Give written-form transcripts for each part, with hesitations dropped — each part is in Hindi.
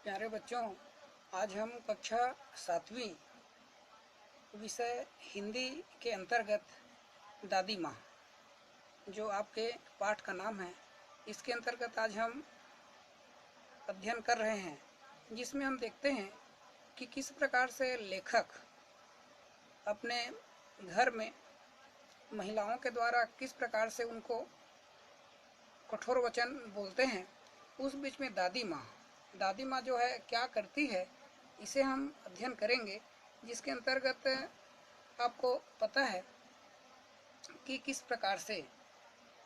प्यारे बच्चों, आज हम कक्षा 7वीं विषय हिंदी के अंतर्गत दादी माँ, जो आपके पाठ का नाम है, इसके अंतर्गत आज हम अध्ययन कर रहे हैं, जिसमें हम देखते हैं कि किस प्रकार से लेखक अपने घर में महिलाओं के द्वारा किस प्रकार से उनको कठोर वचन बोलते हैं। उस बीच में दादी माँ जो है क्या करती है, इसे हम अध्ययन करेंगे, जिसके अंतर्गत आपको पता है कि किस प्रकार से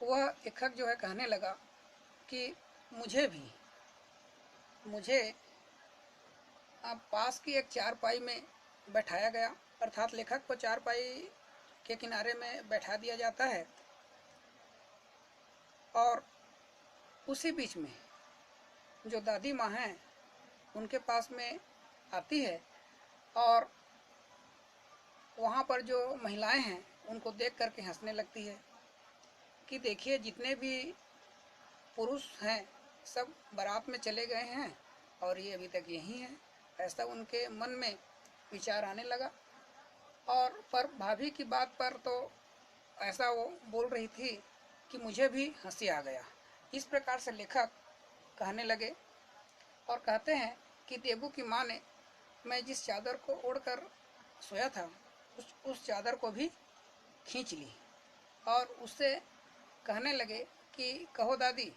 वह लेखक जो है कहने लगा कि मुझे पास की एक चारपाई में बैठाया गया, अर्थात लेखक को चारपाई के किनारे में बैठा दिया जाता है और उसी बीच में जो दादी माँ हैं उनके पास में आती है और वहाँ पर जो महिलाएं हैं उनको देख करके हंसने लगती है कि देखिए, जितने भी पुरुष हैं सब बारात में चले गए हैं और ये अभी तक यहीं है। ऐसा उनके मन में विचार आने लगा। और पर भाभी की बात पर तो ऐसा वो बोल रही थी कि मुझे भी हंसी आ गया। इस प्रकार से लेखक कहने लगे और कहते हैं कि देबू की माँ ने मैं जिस चादर को ओढ़कर सोया था उस चादर को भी खींच ली और उससे कहने लगे कि कहो दादी,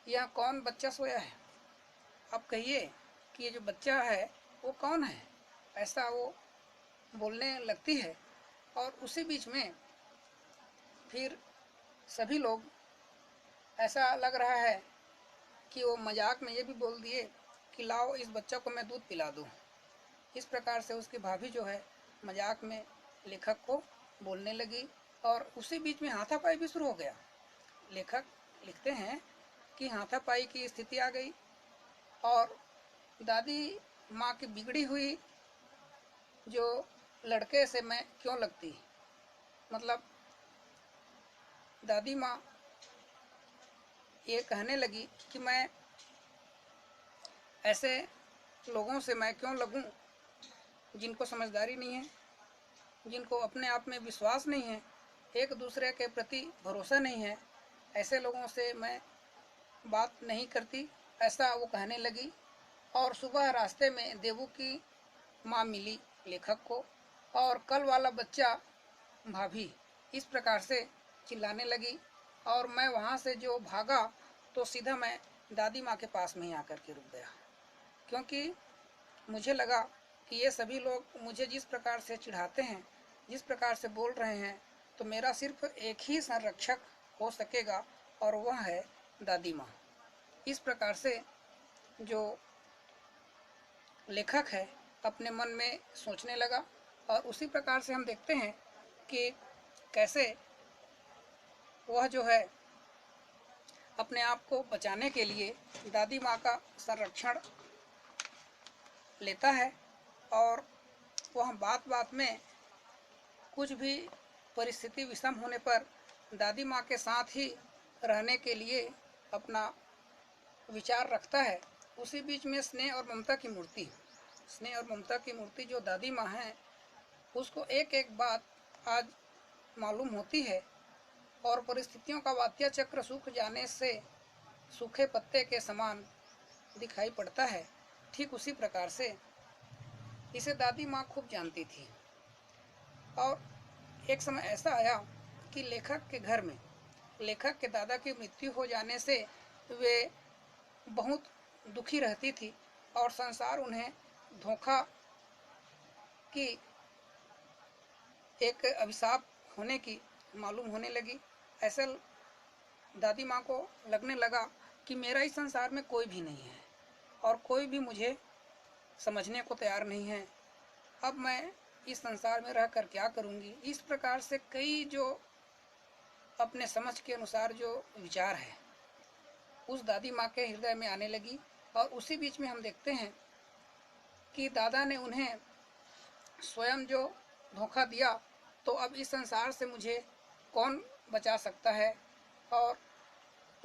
यह कौन बच्चा सोया है? आप कहिए कि ये जो बच्चा है वो कौन है? ऐसा वो बोलने लगती है। और उसी बीच में फिर सभी लोग, ऐसा लग रहा है कि वो मजाक में ये भी बोल दिए कि लाओ इस बच्चा को मैं दूध पिला दूँ। इस प्रकार से उसकी भाभी जो है मजाक में लेखक को बोलने लगी और उसी बीच में हाथापाई भी शुरू हो गया। लेखक लिखते हैं कि हाथापाई की स्थिति आ गई और दादी माँ की बिगड़ी हुई जो लड़के से मैं क्यों लगती, मतलब दादी माँ ये कहने लगी कि मैं ऐसे लोगों से मैं क्यों लगूं जिनको समझदारी नहीं है, जिनको अपने आप में विश्वास नहीं है, एक दूसरे के प्रति भरोसा नहीं है। ऐसे लोगों से मैं बात नहीं करती, ऐसा वो कहने लगी। और सुबह रास्ते में देवू की माँ मिली लेखक को और कल वाला बच्चा भाभी, इस प्रकार से चिल्लाने लगी। और मैं वहाँ से जो भागा तो सीधा मैं दादी माँ के पास में ही आकर के रुक गया, क्योंकि मुझे लगा कि ये सभी लोग मुझे जिस प्रकार से चिढ़ाते हैं, जिस प्रकार से बोल रहे हैं, तो मेरा सिर्फ एक ही संरक्षक हो सकेगा और वह है दादी माँ। इस प्रकार से जो लेखक है अपने मन में सोचने लगा और उसी प्रकार से हम देखते हैं कि कैसे वह जो है अपने आप को बचाने के लिए दादी माँ का संरक्षण लेता है और वह बात बात में कुछ भी परिस्थिति विषम होने पर दादी माँ के साथ ही रहने के लिए अपना विचार रखता है। उसी बीच में स्नेह और ममता की मूर्ति जो दादी माँ है, उसको एक एक बात आज मालूम होती है और परिस्थितियों का वात्या चक्र सूख जाने से सूखे पत्ते के समान दिखाई पड़ता है। ठीक उसी प्रकार से इसे दादी माँ खूब जानती थी। और एक समय ऐसा आया कि लेखक के घर में लेखक के दादा की मृत्यु हो जाने से वे बहुत दुखी रहती थी और संसार उन्हें धोखा की एक अभिशाप होने की मालूम होने लगी। ऐसा दादी माँ को लगने लगा कि मेरा इस संसार में कोई भी नहीं है और कोई भी मुझे समझने को तैयार नहीं है। अब मैं इस संसार में रहकर क्या करूँगी? इस प्रकार से कई जो अपने समझ के अनुसार जो विचार है उस दादी माँ के हृदय में आने लगी। और उसी बीच में हम देखते हैं कि दादा ने उन्हें स्वयं जो धोखा दिया, तो अब इस संसार से मुझे कौन बचा सकता है? और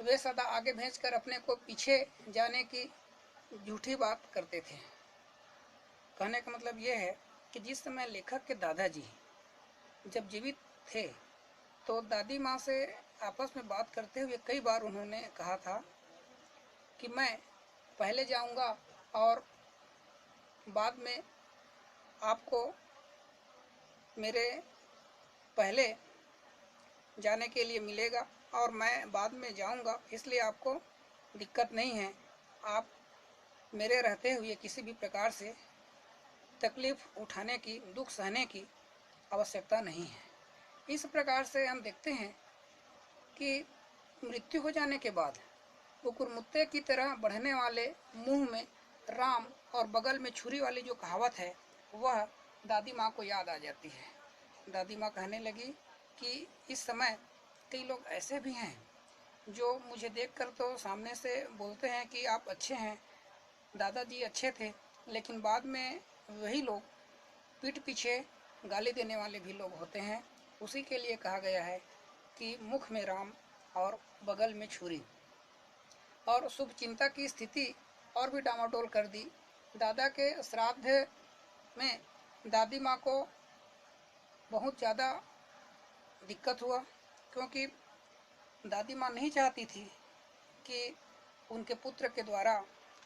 वे सदा आगे भेजकर अपने को पीछे जाने की झूठी बात करते थे। कहने का मतलब ये है कि जिस समय लेखक के दादाजी जब जीवित थे तो दादी माँ से आपस में बात करते हुए कई बार उन्होंने कहा था कि मैं पहले जाऊंगा और बाद में आपको मेरे पहले जाने के लिए मिलेगा और मैं बाद में जाऊंगा, इसलिए आपको दिक्कत नहीं है। आप मेरे रहते हुए किसी भी प्रकार से तकलीफ उठाने की, दुख सहने की आवश्यकता नहीं है। इस प्रकार से हम देखते हैं कि मृत्यु हो जाने के बाद कुकुरमुत्ते की तरह बढ़ने वाले मुंह में राम और बगल में छुरी वाली जो कहावत है वह दादी माँ को याद आ जाती है। दादी माँ कहने लगी कि इस समय कई लोग ऐसे भी हैं जो मुझे देखकर तो सामने से बोलते हैं कि आप अच्छे हैं, दादाजी अच्छे थे, लेकिन बाद में वही लोग पीठ पीछे गाली देने वाले भी लोग होते हैं। उसी के लिए कहा गया है कि मुख में राम और बगल में छुरी। और शुभ चिंता की स्थिति और भी डामाडोल कर दी। दादा के श्राद्ध में दादी माँ को बहुत ज़्यादा दिक्कत हुआ, क्योंकि दादी माँ नहीं चाहती थी कि उनके पुत्र के द्वारा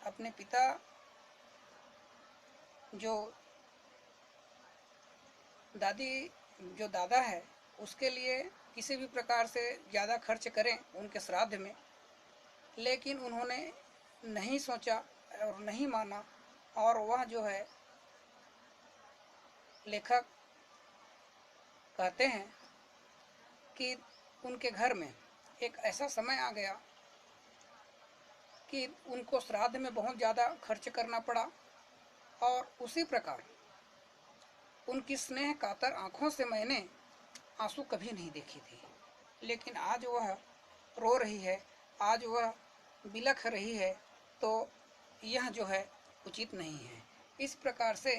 अपने पिता जो दादा है उसके लिए किसी भी प्रकार से ज़्यादा खर्च करें उनके श्राद्ध में। लेकिन उन्होंने नहीं सोचा और नहीं माना, और वह जो है लेखक कहते हैं कि उनके घर में एक ऐसा समय आ गया कि उनको श्राद्ध में बहुत ज़्यादा खर्च करना पड़ा, और उसी प्रकार उनकी स्नेह कातर आंखों से मैंने आंसू कभी नहीं देखी थी। लेकिन आज वह रो रही है, आज वह बिलख रही है, तो यह जो है उचित नहीं है। इस प्रकार से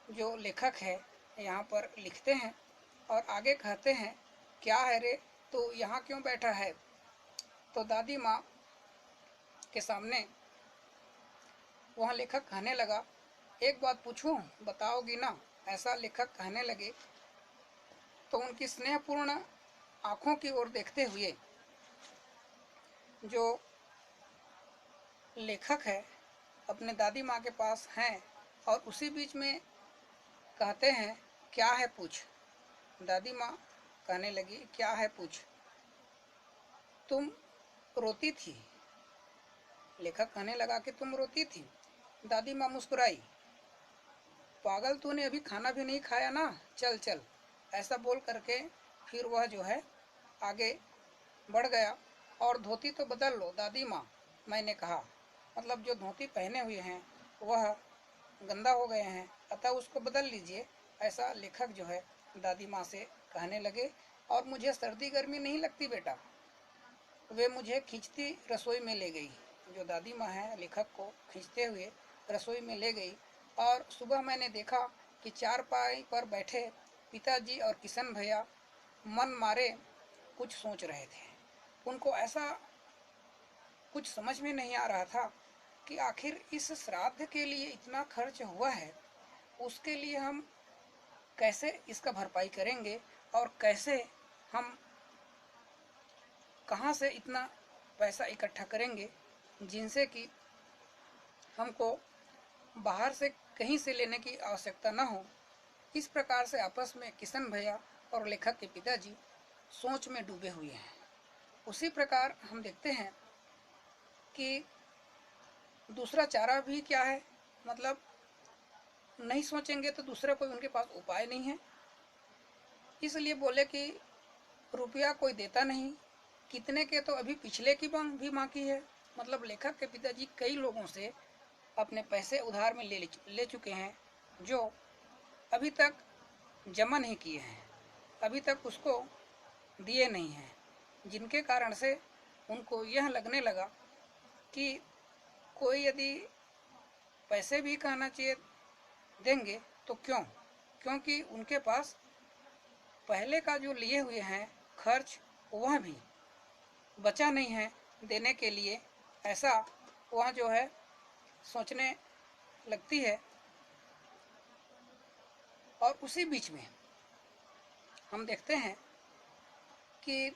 जो लेखक है यहाँ पर लिखते हैं और आगे कहते हैं, क्या है रे तो यहाँ क्यों बैठा है। तो दादी माँ के सामने वहाँ लेखक कहने लगा, एक बात पूछूं, बताओगी ना। ऐसा लेखक कहने लगे तो उनकी स्नेहपूर्ण आंखों की ओर देखते हुए जो लेखक है अपने दादी माँ के पास हैं और उसी बीच में कहते हैं, क्या है पूछ। दादी माँ कहने लगी, क्या है पूछ, तुम रोती थी। लेखक कहने लगा कि तुम रोती थी। दादी माँ मुस्कुराई, पागल तूने अभी खाना भी नहीं खाया ना, चल चल। ऐसा बोल करके फिर वह जो है आगे बढ़ गया, और धोती तो बदल लो दादी माँ, मैंने कहा। मतलब जो धोती पहने हुए हैं वह गंदा हो गए हैं, अतः उसको बदल लीजिए। ऐसा लेखक जो है दादी माँ से कहने लगे। और मुझे सर्दी गर्मी नहीं लगती बेटा। वे मुझे खींचती रसोई में ले गई। जो दादी माँ है लेखक को खींचते हुए रसोई में ले गई, और सुबह मैंने देखा कि चारपाई पर बैठे पिताजी और किशन भैया मन मारे कुछ सोच रहे थे। उनको ऐसा कुछ समझ में नहीं आ रहा था कि आखिर इस श्राद्ध के लिए इतना खर्च हुआ है, उसके लिए हम कैसे इसका भरपाई करेंगे, और कैसे हम कहाँ से इतना पैसा इकट्ठा करेंगे जिनसे कि हमको बाहर से कहीं से लेने की आवश्यकता न हो। इस प्रकार से आपस में किशन भैया और लेखक के पिताजी सोच में डूबे हुए हैं। उसी प्रकार हम देखते हैं कि दूसरा चारा भी क्या है, मतलब नहीं सोचेंगे तो दूसरा कोई उनके पास उपाय नहीं है। इसलिए बोले कि रुपया कोई देता नहीं, कितने के तो अभी पिछले की भी बाकी है। मतलब लेखक के पिताजी कई लोगों से अपने पैसे उधार में ले चुके हैं, जो अभी तक जमा नहीं किए हैं, अभी तक उसको दिए नहीं हैं, जिनके कारण से उनको यह लगने लगा कि कोई यदि पैसे भी कहना चाहिए देंगे तो क्यों, क्योंकि उनके पास पहले का जो लिए हुए हैं खर्च वह भी बचा नहीं है देने के लिए। ऐसा वह जो है सोचने लगती है। और उसी बीच में हम देखते हैं कि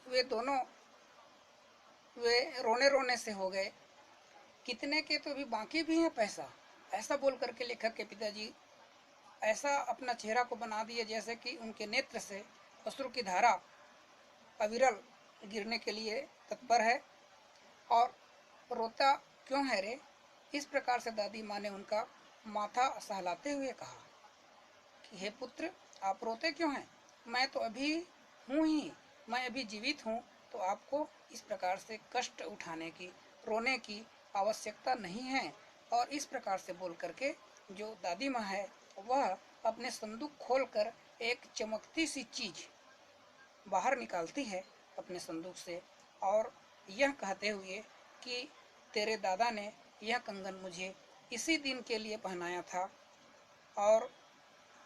वे दोनों वे रोने रोने से हो गए, कितने के तो भी बाकी भी है पैसा, ऐसा बोल करके लेखक के पिताजी ऐसा अपना चेहरा को बना दिए जैसे कि उनके नेत्र से अश्रु की धारा अविरल गिरने के लिए तत्पर है। और रोता क्यों है रे, इस प्रकार से दादी माँ ने उनका माथा सहलाते हुए कहा कि हे पुत्र, आप रोते क्यों हैं? मैं तो अभी हूँ ही, मैं अभी जीवित हूँ, तो आपको इस प्रकार से कष्ट उठाने की, रोने की आवश्यकता नहीं है। और इस प्रकार से बोल करके जो दादी माँ है वह अपने संदूक खोलकर एक चमकती सी चीज बाहर निकालती है अपने संदूक से, और यह कहते हुए कि तेरे दादा ने यह कंगन मुझे इसी दिन के लिए पहनाया था। और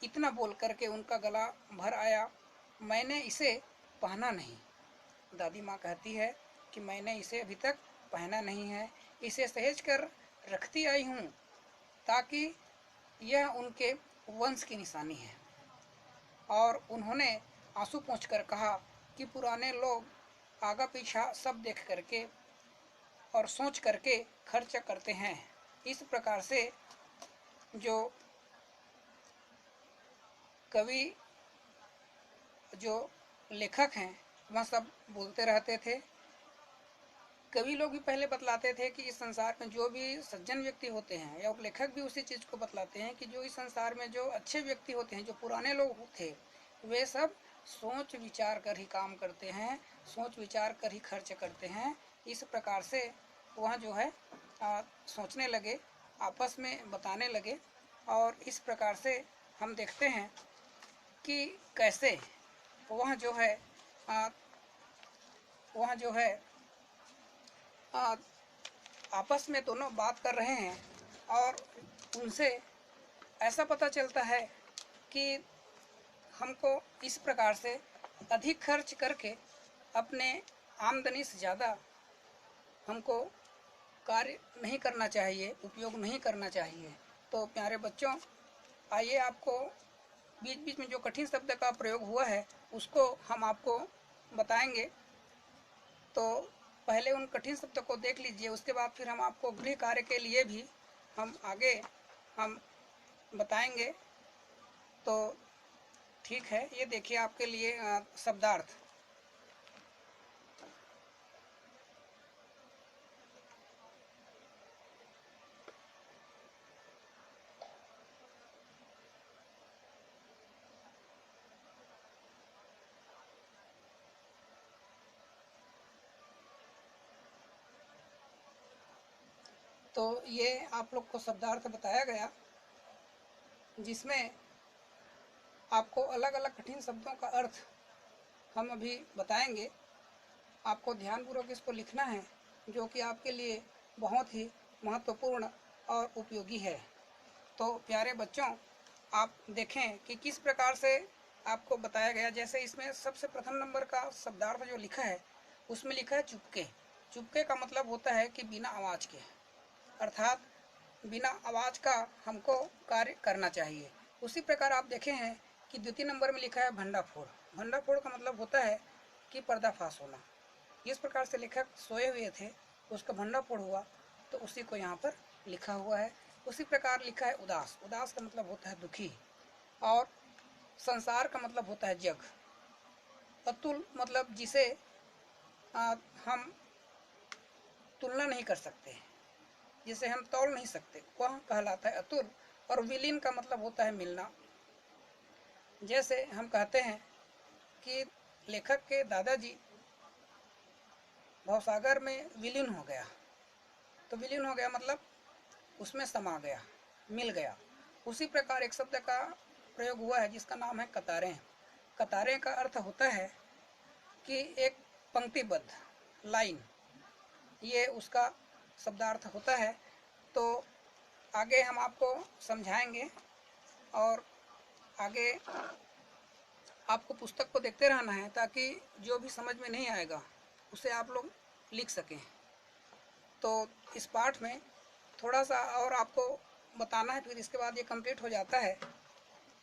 इतना बोल करके उनका गला भर आया, मैंने इसे पहना नहीं। दादी माँ कहती है कि मैंने इसे अभी तक पहना नहीं है, इसे सहेज कर रखती आई हूँ ताकि यह उनके वंश की निशानी है। और उन्होंने आंसू पोंछ कर कहा कि पुराने लोग आगा पीछा सब देख करके और सोच करके खर्च करते हैं। इस प्रकार से जो कवि, जो लेखक हैं, वह सब बोलते रहते थे। कवि लोग भी पहले बतलाते थे कि इस संसार में जो भी सज्जन व्यक्ति होते हैं, या लेखक भी उसी चीज़ को बतलाते हैं कि जो इस संसार में जो अच्छे व्यक्ति होते हैं, जो पुराने लोग थे, वे सब सोच विचार कर ही काम करते हैं, सोच विचार कर ही खर्च करते हैं। इस प्रकार से वह जो है सोचने लगे, आपस में बताने लगे। और इस प्रकार से हम देखते हैं कि कैसे वह जो है आपस में दोनों बात कर रहे हैं। और उनसे ऐसा पता चलता है कि हमको इस प्रकार से अधिक खर्च करके अपने आमदनी से ज़्यादा हमको कार्य नहीं करना चाहिए, उपयोग नहीं करना चाहिए। तो प्यारे बच्चों, आइए आपको बीच बीच में जो कठिन शब्द का प्रयोग हुआ है उसको हम आपको बताएंगे। तो पहले उन कठिन शब्द को देख लीजिए, उसके बाद फिर हम आपको गृह कार्य के लिए भी हम आगे हम बताएंगे। तो ठीक है, ये देखिए आपके लिए शब्दार्थ। तो ये आप लोग को शब्दार्थ बताया गया, जिसमें आपको अलग अलग कठिन शब्दों का अर्थ हम अभी बताएंगे। आपको ध्यानपूर्वक इसको लिखना है, जो कि आपके लिए बहुत ही महत्वपूर्ण और उपयोगी है। तो प्यारे बच्चों, आप देखें कि किस प्रकार से आपको बताया गया। जैसे इसमें सबसे प्रथम नंबर का शब्दार्थ जो लिखा है, उसमें लिखा है चुपके। चुपके का मतलब होता है कि बिना आवाज़ के, अर्थात बिना आवाज़ का हमको कार्य करना चाहिए। उसी प्रकार आप देखे हैं कि द्वितीय नंबर में लिखा है भंडाफोड़। भंडाफोड़ का मतलब होता है कि पर्दाफाश होना। जिस प्रकार से लेखक सोए हुए थे, उसका भंडाफोड़ हुआ, तो उसी को यहाँ पर लिखा हुआ है। उसी प्रकार लिखा है उदास। उदास का मतलब होता है दुखी। और संसार का मतलब होता है जग। अतुल मतलब जिसे हम तुलना नहीं कर सकते, जिसे हम तौल नहीं सकते, वह कहलाता है अतुल। और विलीन का मतलब होता है मिलना। जैसे हम कहते हैं कि लेखक के दादाजी भवसागर में विलीन हो गया। तो विलीन हो गया मतलब उसमें समा गया, मिल गया। उसी प्रकार एक शब्द का प्रयोग हुआ है जिसका नाम है कतारें। कतारें का अर्थ होता है कि एक पंक्तिबद्ध लाइन, ये उसका शब्दार्थ होता है। तो आगे हम आपको समझाएंगे, और आगे आपको पुस्तक को देखते रहना है ताकि जो भी समझ में नहीं आएगा उसे आप लोग लिख सकें। तो इस पाठ में थोड़ा सा और आपको बताना है, फिर इसके बाद ये कंप्लीट हो जाता है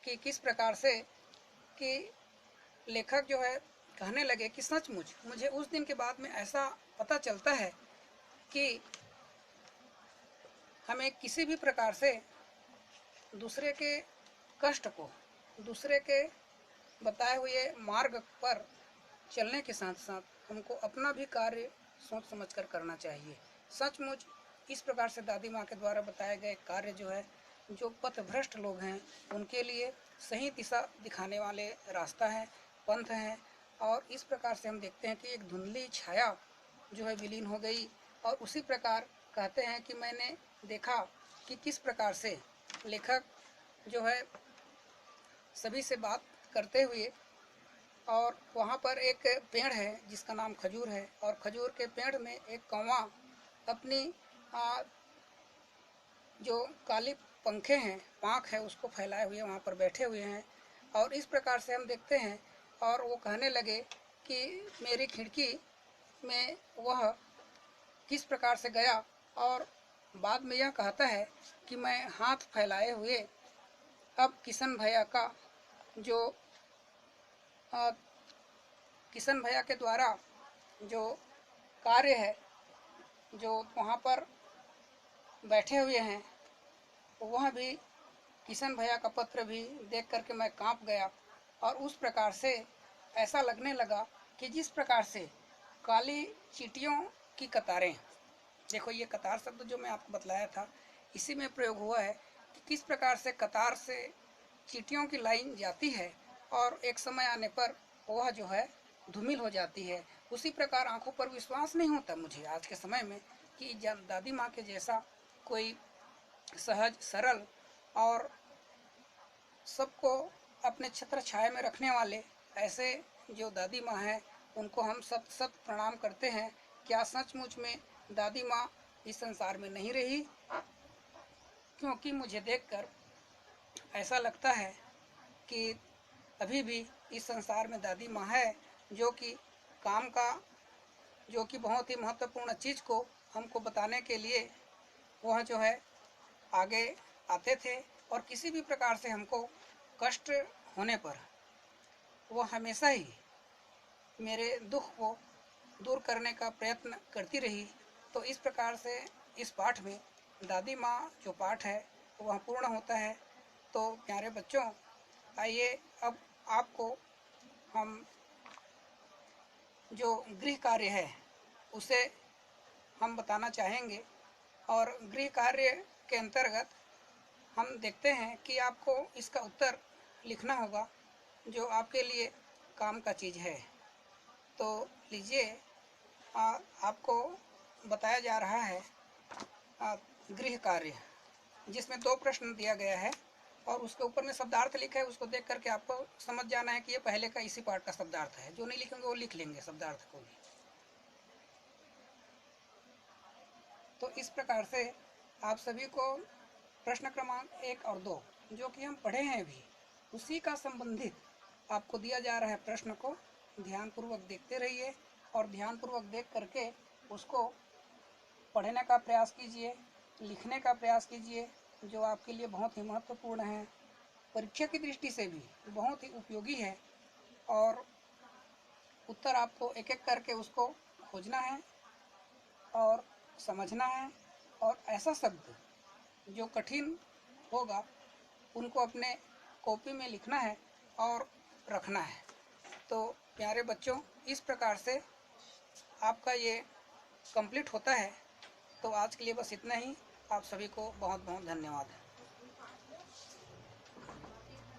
कि किस प्रकार से कि लेखक जो है कहने लगे कि सचमुच मुझे उस दिन के बाद में ऐसा पता चलता है कि हमें किसी भी प्रकार से दूसरे के कष्ट को, दूसरे के बताए हुए मार्ग पर चलने के साथ साथ हमको अपना भी कार्य सोच समझ कर करना चाहिए। सचमुच इस प्रकार से दादी माँ के द्वारा बताए गए कार्य जो है, जो पथभ्रष्ट लोग हैं उनके लिए सही दिशा दिखाने वाले रास्ता है, पंथ है। और इस प्रकार से हम देखते हैं कि एक धुंधली छाया जो है विलीन हो गई। और उसी प्रकार कहते हैं कि मैंने देखा कि किस प्रकार से लेखक जो है सभी से बात करते हुए, और वहाँ पर एक पेड़ है जिसका नाम खजूर है, और खजूर के पेड़ में एक कौवा अपनी जो काली पंखे हैं, पाँख है, उसको फैलाए हुए वहाँ पर बैठे हुए हैं। और इस प्रकार से हम देखते हैं, और वो कहने लगे कि मेरी खिड़की में वह किस प्रकार से गया, और बाद में यह कहता है कि मैं हाथ फैलाए हुए अब किशन भैया का जो किशन भैया के द्वारा जो कार्य है, जो वहाँ पर बैठे हुए हैं, वह भी किशन भैया का पत्र भी देख करके मैं कांप गया। और उस प्रकार से ऐसा लगने लगा कि जिस प्रकार से काली चींटियों की कतारें, देखो ये कतार शब्द जो मैं आपको बतलाया था इसी में प्रयोग हुआ है कि किस प्रकार से कतार से चींटियों की लाइन जाती है और एक समय आने पर वह जो है धूमिल हो जाती है। उसी प्रकार आंखों पर विश्वास नहीं होता मुझे आज के समय में कि दादी माँ के जैसा कोई सहज, सरल और सबको अपने छत्र छाया में रखने वाले ऐसे जो दादी माँ हैं, उनको हम सत सत प्रणाम करते हैं। क्या सचमुच में दादी माँ इस संसार में नहीं रही? क्योंकि मुझे देखकर ऐसा लगता है कि अभी भी इस संसार में दादी माँ है, जो कि काम का, जो कि बहुत ही महत्वपूर्ण चीज़ को हमको बताने के लिए वह जो है आगे आते थे। और किसी भी प्रकार से हमको कष्ट होने पर वह हमेशा ही मेरे दुख को दूर करने का प्रयत्न करती रही। तो इस प्रकार से इस पाठ में दादी माँ जो पाठ है वह पूर्ण होता है। तो प्यारे बच्चों, आइए अब आपको हम जो गृह कार्य है उसे हम बताना चाहेंगे। और गृह कार्य के अंतर्गत हम देखते हैं कि आपको इसका उत्तर लिखना होगा जो आपके लिए काम का चीज़ है। तो लीजिए, आपको बताया जा रहा है गृह कार्य, जिसमें 2 प्रश्न दिया गया है और उसके ऊपर में शब्दार्थ लिखा है। उसको देख करके आपको समझ जाना है कि ये पहले का इसी पार्ट का शब्दार्थ है। जो नहीं लिखेंगे वो लिख लेंगे शब्दार्थ को भी। तो इस प्रकार से आप सभी को प्रश्न क्रमांक 1 और 2 जो कि हम पढ़े हैं अभी, उसी का संबंधित आपको दिया जा रहा है प्रश्न को ध्यानपूर्वक देखते रहिए और ध्यानपूर्वक देख करके उसको पढ़ने का प्रयास कीजिए, लिखने का प्रयास कीजिए, जो आपके लिए बहुत ही महत्वपूर्ण है, परीक्षा की दृष्टि से भी बहुत ही उपयोगी है। और उत्तर आपको एक एक करके उसको खोजना है और समझना है, और ऐसा शब्द जो कठिन होगा उनको अपने कॉपी में लिखना है और रखना है। तो प्यारे बच्चों, इस प्रकार से आपका ये कंप्लीट होता है। तो आज के लिए बस इतना ही। आप सभी को बहुत बहुत धन्यवाद।